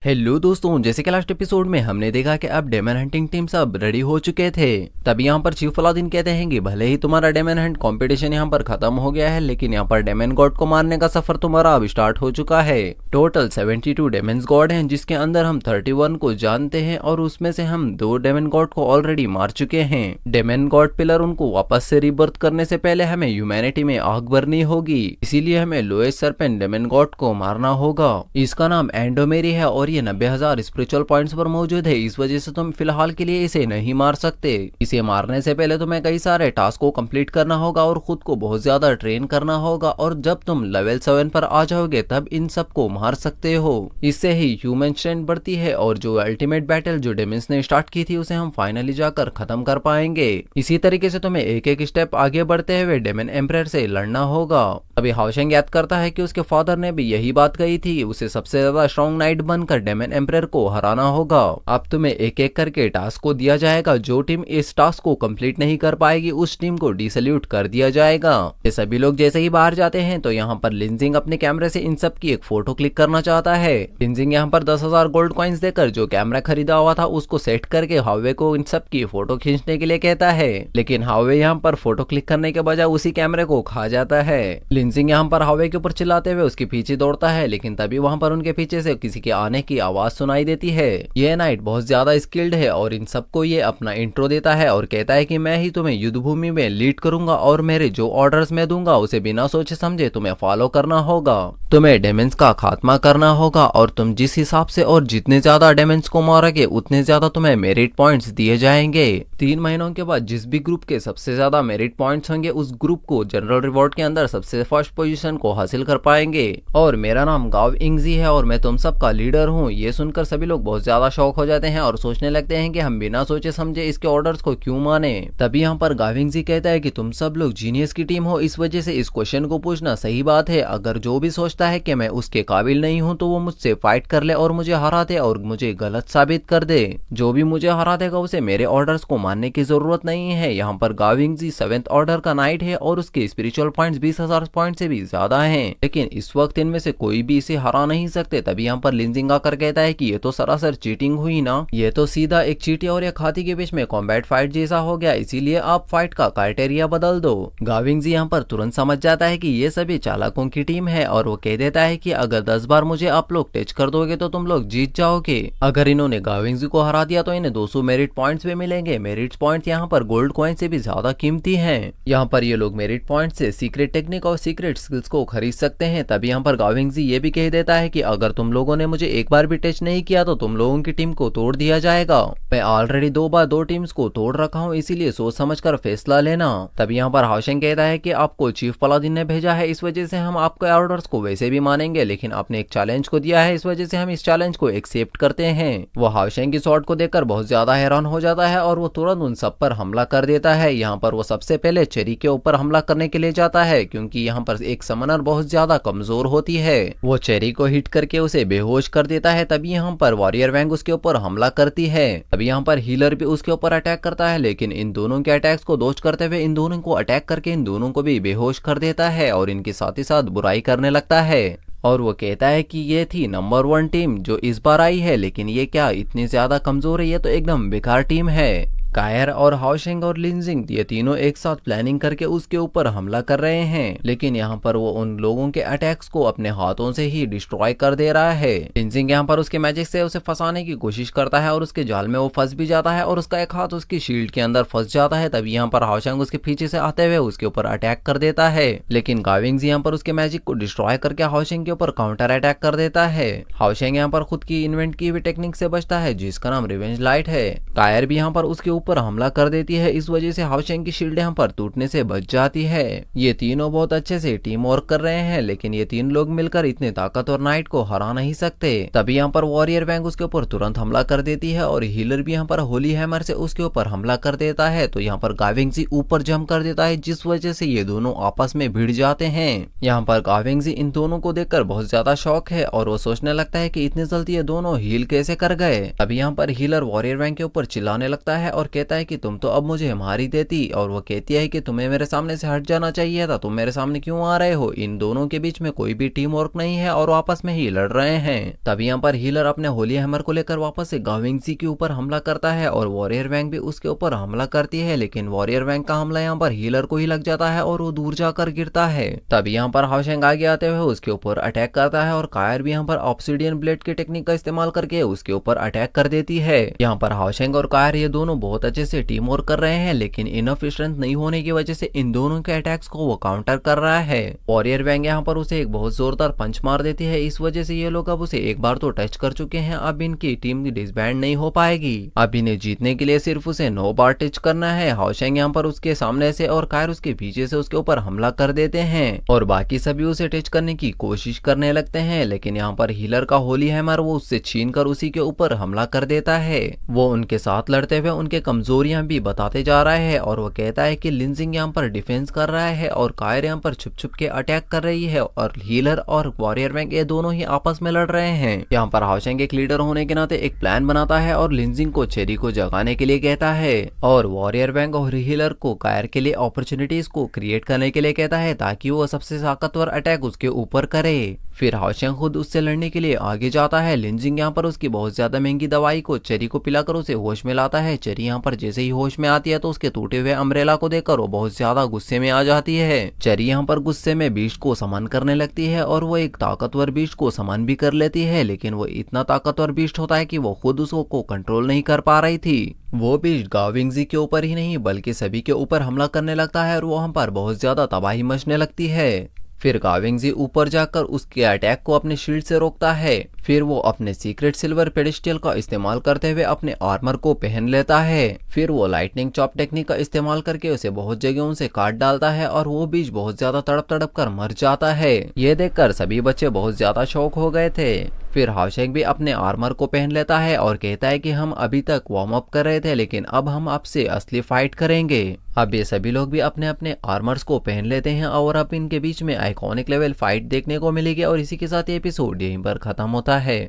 Hello दोस्तों, जैसे कि लास्ट एपिसोड में हमने देखा कि अब डेमन हंटिंग टीम सब रेडी हो चुके थे। तभी यहाँ पर चीफ अलादीन कहते हैं कि भले ही तुम्हारा डेमन हंट कंपटीशन यहाँ पर खत्म हो गया है, लेकिन यहाँ पर डेमन गॉड को मारने का सफर तुम्हारा अब स्टार्ट हो चुका है। टोटल 72 डेमन गॉड हैं, जिसके अंदर हम 31 को जानते हैं और उसमें से हम 2 डेमन गॉड को ऑलरेडी मार चुके हैं। डेमन गॉड पिलर उनको वापस से रिबर्थ करने से पहले हमें ह्यूमैनिटी में आग भरनी होगी, इसीलिए हमें लोएस्ट सर्पेंट डेमन गॉड को मारना होगा। इसका नाम एंडोमेरी है और ये 90,000 स्पिरिचुअल पॉइंट्स पर मौजूद है। इस वजह से तुम फिलहाल के लिए इसे नहीं मार सकते। इसे मारने से पहले तुम्हें कई सारे टास्क को कंप्लीट करना होगा और खुद को बहुत ज्यादा ट्रेन करना होगा, और जब तुम लेवल 7 पर आ जाओगे तब इन सब को मार सकते हो। इससे ही ह्यूमन स्ट्रेंथ बढ़ती है और जो अल्टीमेट बैटल जो डेमन्स ने स्टार्ट की थी उसे हम फाइनली जाकर खत्म कर पाएंगे। इसी तरीके से तुम्हें एक एक स्टेप आगे बढ़ते हुए डेमन एम्परर से लड़ना होगा। अभी हाओशेंग याद करता है कि उसके फादर ने भी यही बात कही थी, उसे सबसे ज्यादा स्ट्रॉन्ग नाइट बनकर डेमन एम्परर को हराना होगा। अब तुम्हें एक एक करके टास्क को दिया जाएगा। जो टीम इस टास्क को कंप्लीट नहीं कर पाएगी उस टीम को डिसल्यूट कर दिया जाएगा। ये सभी लोग जैसे ही बाहर जाते हैं तो यहाँ पर लिंजिंग अपने कैमरे से इन सब की एक फोटो क्लिक करना चाहता है। लिंजिंग यहाँ पर 10,000 गोल्ड कॉइन्स देकर जो कैमरा खरीदा हुआ था उसको सेट करके हावे को इन सब की फोटो खींचने के लिए कहता है, लेकिन हावे यहाँ पर फोटो क्लिक करने के बजाय उसी कैमरे को खा जाता है। लिंजिंग यहाँ पर हावे के ऊपर चिल्लाते हुए उसके पीछे दौड़ता है, लेकिन तभी वहाँ पर उनके पीछे से किसी के आने की आवाज सुनाई देती है। यह नाइट बहुत ज्यादा स्किल्ड है और इन सबको ये अपना इंट्रो देता है और कहता है कि मैं ही तुम्हें युद्ध भूमि में लीड करूंगा और मेरे जो ऑर्डर्स मैं दूंगा उसे बिना सोचे समझे तुम्हें फॉलो करना होगा। तुम्हें डेमन्स का खात्मा करना होगा और तुम जिस हिसाब से और जितने ज्यादा डेमन्स को मारोगे उतने ज्यादा तुम्हें मेरिट पॉइंट्स दिए जाएंगे। 3 महीनों के बाद जिस भी ग्रुप के सबसे ज्यादा मेरिट पॉइंट्स होंगे उस ग्रुप को जनरल रिवॉर्ड के अंदर सबसे फर्स्ट पोजीशन को हासिल कर पाएंगे। और मेरा नाम गाव इंगजी है और मैं तुम सबका लीडर हूँ। ये सुनकर सभी लोग बहुत ज्यादा शौक हो जाते हैं और सोचने लगते हैं कि हम बिना सोचे समझे इसके ऑर्डर्स को क्यों माने। तभी यहाँ पर गाविंगजी कहता है कि तुम सब लोग जीनियस की टीम हो, इस वजह से इस क्वेश्चन को पूछना सही बात है। अगर जो भी सोचता है कि मैं उसके काबिल नहीं हूँ तो वो मुझसे फाइट कर ले और मुझे हरा दे और मुझे गलत साबित कर दे। जो भी मुझे हरा देगा उसे मेरे ऑर्डर्स को मानने की जरूरत नहीं है। यहाँ पर गाविंगजी 7th ऑर्डर का नाइट है और उसके स्पिरिचुअल पॉइंट्स 20,000 पॉइंट से भी ज्यादा हैं, लेकिन इस वक्त इनमें से कोई भी इसे हरा नहीं सकते। तभी यहाँ पर लिंजिंग आकर कहता है कि ये तो सरासर चीटिंग हुई ना, ये तो सीधा एक चीटी और एक हाथी के बीच में कॉम्बैट फाइट जैसा हो गया, इसीलिए आप फाइट का क्राइटेरिया बदल दो। गाविंगजी यहाँ पर तुरंत समझ जाता है कि ये सभी चालाकों की टीम है और वो कह देता है कि अगर 10 बार मुझे आप लोग टच कर दोगे तो तुम लोग जीत जाओगे। अगर इन्होंने गाविंगजी को हरा दिया तो इन्हें 200 मेरिट पॉइंट्स भी मिलेंगे। मेरिट पॉइंट्स यहाँ पर गोल्ड कॉइन से भी ज्यादा कीमती हैं। यहाँ पर ये लोग मेरिट पॉइंट से सीक्रेट टेक्निक और सीक्रेट स्किल्स को खरीद सकते हैं। तभी यहाँ पर गाविंगजी ये भी कह देता है कि अगर तुम लोगों ने मुझे एक बार भी टच नहीं किया तो तुम लोगों की टीम को तोड़ दिया जाएगा। मैं ऑलरेडी 2 बार 2 टीम्स को तोड़ रखा हूँ, इसीलिए सोच समझकर फैसला लेना। तभी यहाँ पर हाओशेंग कहता है कि आपको चीफ पलादिन ने भेजा है, इस वजह से हम आपके ऑर्डर्स को वैसे भी मानेंगे, लेकिन आपने एक चैलेंज को दिया है, इस वजह से हम इस चैलेंज को एक्सेप्ट करते हैं। वो हाओशेंग की शॉट को देखकर बहुत ज्यादा हैरान हो जाता है और वो तुरंत उन सब पर हमला कर देता है। यहाँ पर वो सबसे पहले चेरी के ऊपर हमला करने के लिए जाता है, क्योंकि यहाँ पर एक समनर बहुत ज्यादा कमजोर होती है। वो चेरी को हिट करके उसे बेहोश कर देता है। तभी यहाँ पर वॉरियर वैंग उसके ऊपर हमला करती है। तभी यहाँ पर हीलर भी उसके ऊपर अटैक करता है, लेकिन इन दोनों के अटैक्स को डॉज करते हुए इन दोनों को अटैक करके इन दोनों को भी बेहोश कर देता है और इनके साथ ही साथ बुराई करने लगता है। और वो कहता है कि ये थी नंबर 1 टीम जो इस बार आई है, लेकिन ये क्या इतनी ज्यादा कमजोर है, ये तो एकदम बेकार टीम है। कायर और हाओशेंग और लिंजिंग ये तीनों एक साथ प्लानिंग करके उसके ऊपर हमला कर रहे हैं, लेकिन यहाँ पर वो उन लोगों के अटैक्स को अपने हाथों से ही डिस्ट्रॉय कर दे रहा है। लिंजिंग यहाँ पर उसके मैजिक से उसे फंसाने की कोशिश करता है और उसके जाल में वो फंस भी जाता है और उसका एक हाथ उसकी शील्ड के अंदर फंस जाता है। तभी यहाँ पर हाओशेंग उसके पीछे से आते हुए उसके ऊपर अटैक कर देता है, लेकिन गाविंगजी यहाँ पर उसके मैजिक को डिस्ट्रॉय करके हाओशेंग के ऊपर काउंटर अटैक कर देता है। हाओशेंग यहाँ पर खुद की इन्वेंट की हुई टेक्निक से बचता है जिसका नाम रिवेंज लाइट है। कायर भी यहाँ पर उसके ऊपर हमला कर देती है, इस वजह से हाओशेंग की शील्ड यहाँ पर टूटने से बच जाती है। ये तीनों बहुत अच्छे से टीम वर्क कर रहे हैं, लेकिन ये 3 लोग मिलकर इतने ताकतवर नाइट को हरा नहीं सकते। तभी यहाँ पर वॉरियर वैंग उसके ऊपर तुरंत हमला कर देती है और हीलर भी यहाँ पर होली हैमर से उसके ऊपर हमला कर देता है। तो यहाँ पर गाविंगजी ऊपर जंप कर देता है, जिस वजह से ये दोनों आपस में भिड़ जाते हैं। यहाँ पर गाविंगजी इन दोनों को देखकर बहुत ज्यादा शौक है और वो सोचने लगता है कि इतनी जल्दी ये दोनों हील कैसे कर गए। अभी यहाँ पर हीलर वॉरियर वैंग के ऊपर चिल्लाने लगता है और कहता है कि तुम तो अब मुझे मार ही देती, और वो कहती है कि तुम्हें मेरे सामने से हट जाना चाहिए था, तुम मेरे सामने क्यों आ रहे हो। इन दोनों के बीच में कोई भी टीम वर्क नहीं है और आपस में ही लड़ रहे हैं। तभी यहाँ पर हीलर अपने होली हैमर को लेकर वापस से गाविंगजी के ऊपर हमला करता है और वॉरियर वैंग भी उसके ऊपर हमला करती है, लेकिन वॉरियर वैंग का हमला यहाँ पर हीलर को ही लग जाता है और वो दूर जाकर गिरता है। तभी यहाँ पर हाओशेंग आगे आते हुए उसके ऊपर अटैक करता है और कायर भी यहाँ पर ऑब्सिडियन ब्लेड की टेक्निक का इस्तेमाल करके उसके ऊपर अटैक कर देती है। यहाँ पर हाओशेंग और कायर ये दोनों बहुत अच्छे से टीम वर्क कर रहे हैं, लेकिन इनफ स्ट्रेंथ नहीं होने की वजह से इन दोनों के अटैक्स को वो काउंटर कर रहा है। वॉरियर वैंग यहाँ पर उसे एक बहुत जोरदार पंच मार देती है, इस वजह से ये लोग अब उसे एक बार तो टच कर चुके हैं, अब इनकी टीम डिसबैंड नहीं हो पाएगी। अब इन्हें जीतने के लिए सिर्फ उसे 9 बार टच करना है। हाओशेंग यहाँ पर उसके सामने से और कायर उसके पीछे से उसके ऊपर हमला कर देते हैं और बाकी सभी उसे टच करने की कोशिश करने लगते हैं, लेकिन यहाँ पर हीलर का होली हैमर वो उससे छीन कर उसी के ऊपर हमला कर देता है। वो उनके साथ लड़ते हुए उनके कमजोरियां भी बताते जा रहा है और वो कहता है कि लिंजिंग यहाँ पर डिफेंस कर रहा है और कायर यहाँ पर छुप छुप के अटैक कर रही है और हीलर और वॉरियर वैंग ये दोनों ही आपस में लड़ रहे हैं। यहाँ पर हाओशेंग एक लीडर होने के नाते एक प्लान बनाता है और लिंजिंग को चेरी को जगाने के लिए कहता है और वॉरियर वैंग और हीलर को कायर के लिए अपॉर्चुनिटीज को क्रिएट करने के लिए कहता है ताकि वो सबसे ताकतवर अटैक उसके ऊपर करे। फिर हाओशेंग खुद उससे लड़ने के लिए आगे जाता है। लिंजिंग यहाँ पर उसकी बहुत ज्यादा महंगी दवाई को चेरी को पिलाकर उसे होश में लाता है। चेरी यहाँ पर जैसे ही होश में आती है तो उसके टूटे हुए अम्ब्रेला को देखकर वो बहुत ज्यादा गुस्से में आ जाती है। चेरी यहाँ पर गुस्से में बीस्ट को समन करने लगती है और वो एक ताकतवर बीस्ट को समन भी कर लेती है, लेकिन वो इतना ताकतवर बीस्ट होता है कि वो खुद उसको कंट्रोल नहीं कर पा रही थी। वो बीस्ट गाविंगजी के ऊपर ही नहीं बल्कि सभी के ऊपर हमला करने लगता है और वो हम पर बहुत ज्यादा तबाही मचने लगती है। फिर गाविंगजी ऊपर जाकर उसके अटैक को अपने शील्ड से रोकता है। फिर वो अपने सीक्रेट सिल्वर पेडिस्टल का इस्तेमाल करते हुए अपने आर्मर को पहन लेता है। फिर वो लाइटनिंग चॉप टेक्निक का इस्तेमाल करके उसे बहुत जगहों से काट डालता है और वो बीच बहुत ज्यादा तड़प तड़प कर मर जाता है। ये देखकर सभी बच्चे बहुत ज्यादा शॉक हो गए थे। फिर हाओशेंग भी अपने आर्मर को पहन लेता है और कहता है कि हम अभी तक वार्म अप कर रहे थे, लेकिन अब हम आपसे असली फाइट करेंगे। अब ये सभी लोग भी अपने अपने आर्मर्स को पहन लेते हैं और अब इनके बीच में आइकॉनिक लेवल फाइट देखने को मिलेगी और इसी के साथ ये एपिसोड यहीं पर खत्म होता है।